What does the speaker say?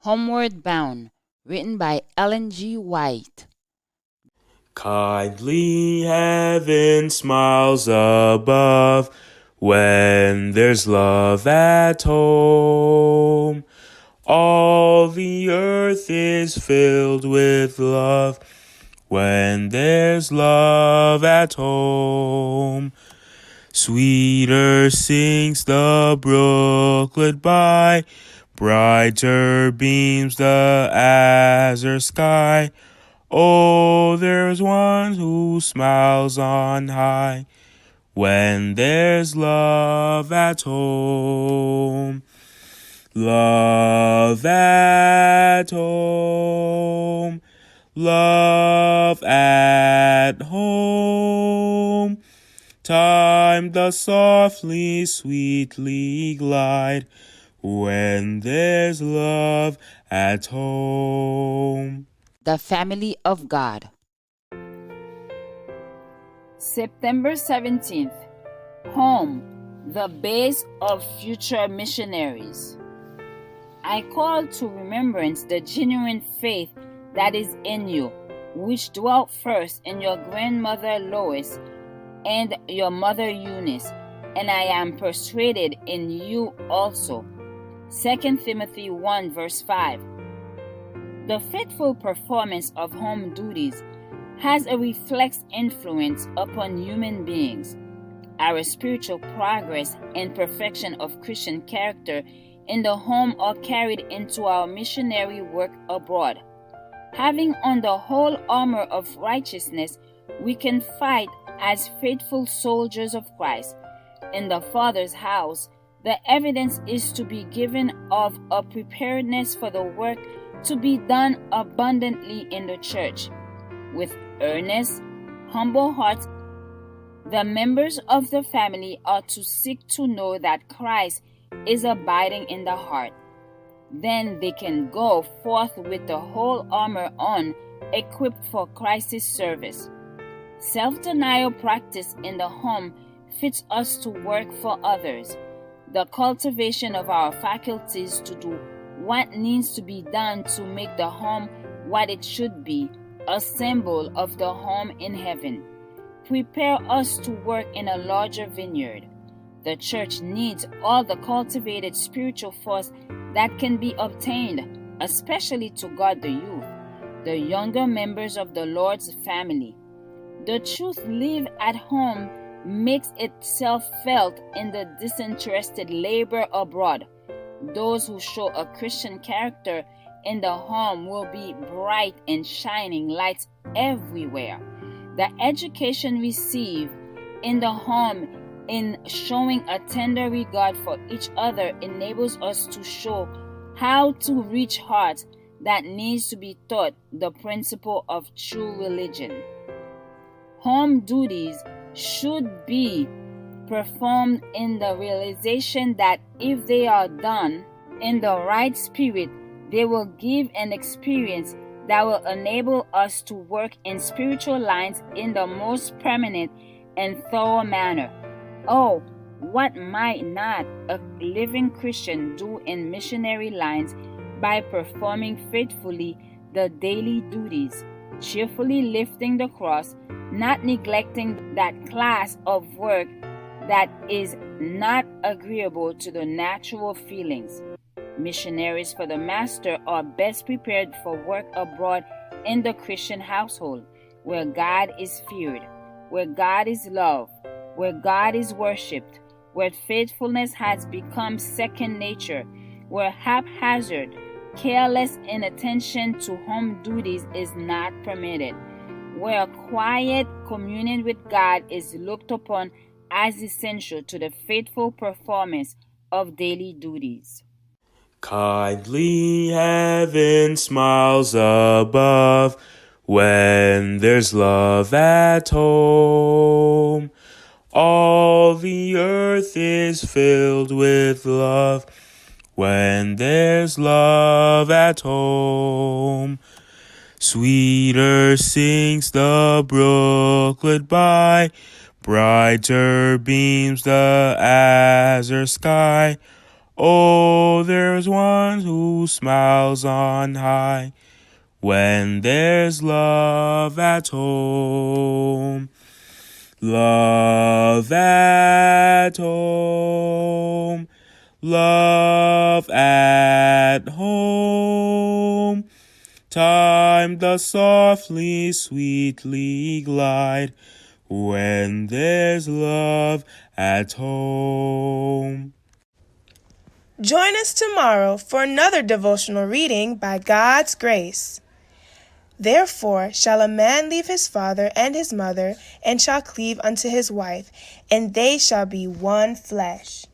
Homeward Bound, written by Ellen G. White. Kindly heaven smiles above when there's love at home. All the earth is filled with love when there's love at home. Sweeter sings the brooklet by, brighter beams the azure sky. Oh, there's one who smiles on high when there's love at home. Love at home. Love at home. Time does softly, sweetly glide when there's love at home. The Family of God. September 17th. Home, the base of future missionaries. I call to remembrance the genuine faith that is in you, which dwelt first in your grandmother Lois and your mother Eunice, and I am persuaded in you also. 2 Timothy 1 verse 5. The faithful performance of home duties has a reflex influence upon human beings. Our spiritual progress and perfection of Christian character in the home are carried into our missionary work abroad. Having on the whole armor of righteousness, we can fight as faithful soldiers of Christ. In the Father's house, the evidence is to be given of a preparedness for the work to be done abundantly in the church. With earnest, humble hearts, the members of the family are to seek to know that Christ is abiding in the heart. Then they can go forth with the whole armor on, equipped for Christ's service. Self-denial practice in the home fits us to work for others. The cultivation of our faculties to do what needs to be done to make the home what it should be, a symbol of the home in heaven. Prepare us to work in a larger vineyard. The church needs all the cultivated spiritual force that can be obtained, especially to guard the youth, the younger members of the Lord's family. The truth lived at home makes itself felt in the disinterested labor abroad. Those who show a Christian character in the home will be bright and shining lights everywhere. The education received in the home in showing a tender regard for each other enables us to show how to reach hearts that needs to be taught the principle of true religion. Home duties should be performed in the realization that if they are done in the right spirit, they will give an experience that will enable us to work in spiritual lines in the most permanent and thorough manner. Oh, what might not a living Christian do in missionary lines by performing faithfully the daily duties, cheerfully lifting the cross, not neglecting that class of work that is not agreeable to the natural feelings. Missionaries for the Master are best prepared for work abroad in the Christian household, where God is feared, where God is loved, where God is worshipped, where faithfulness has become second nature, where haphazard, careless inattention to home duties is not permitted, where quiet communion with God is looked upon as essential to the faithful performance of daily duties. Kindly heaven smiles above when there's love at home. All the earth is filled with love when there's love at home. Sweeter sings the brooklet by, brighter beams the azure sky. Oh, there's one who smiles on high when there's love at home. Love at home. Love at home. Time does softly, sweetly glide when there's love at home. Join us tomorrow for another devotional reading by God's grace. Therefore shall a man leave his father and his mother, and shall cleave unto his wife, and they shall be one flesh.